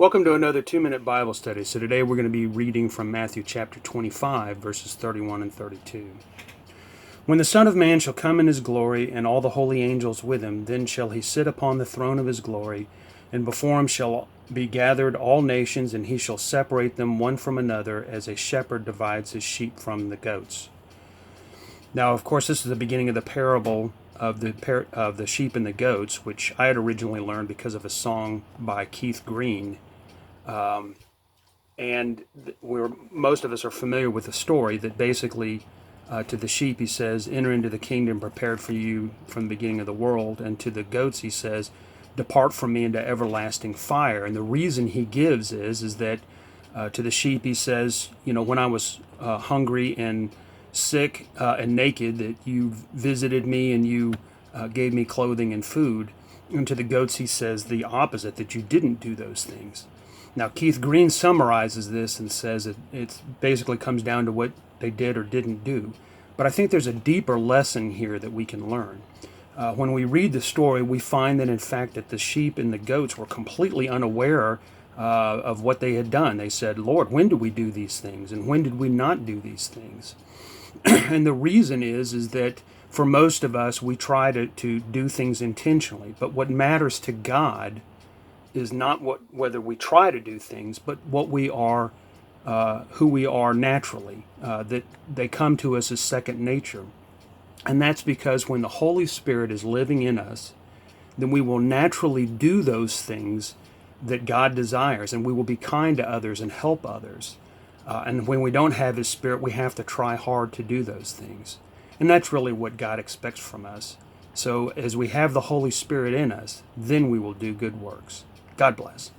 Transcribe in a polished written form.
Welcome to another 2-minute Bible study. So today we're going to be reading from Matthew chapter 25, verses 31 and 32. When the Son of Man shall come in his glory, and all the holy angels with him, then shall he sit upon the throne of his glory, and before him shall be gathered all nations, and he shall separate them one from another, as a shepherd divides his sheep from the goats. Now, of course, this is the beginning of the parable of the sheep and the goats, which I had originally learned because of a song by Keith Green. Most of us are familiar with the story that basically to the sheep he says, enter into the kingdom prepared for you from the beginning of the world, and to the goats he says, depart from me into everlasting fire. And the reason he gives is that to the sheep he says, when I was hungry and sick and naked, that you visited me and you gave me clothing and food. And to the goats he says the opposite, that you didn't do those things. Now, Keith Green summarizes this and says it basically comes down to what they did or didn't do. But I think there's a deeper lesson here that we can learn. When we read the story, we find that, in fact, that the sheep and the goats were completely unaware of what they had done. They said, Lord, when did we do these things? And when did we not do these things? And the reason is that for most of us, we try to do things intentionally. But what matters to God is not whether we try to do things, but what we are, who we are naturally, that they come to us as second nature. And that's because when the Holy Spirit is living in us, then we will naturally do those things that God desires, and we will be kind to others and help others. And when we don't have His Spirit, we have to try hard to do those things. And that's really what God expects from us. So as we have the Holy Spirit in us, then we will do good works. God bless.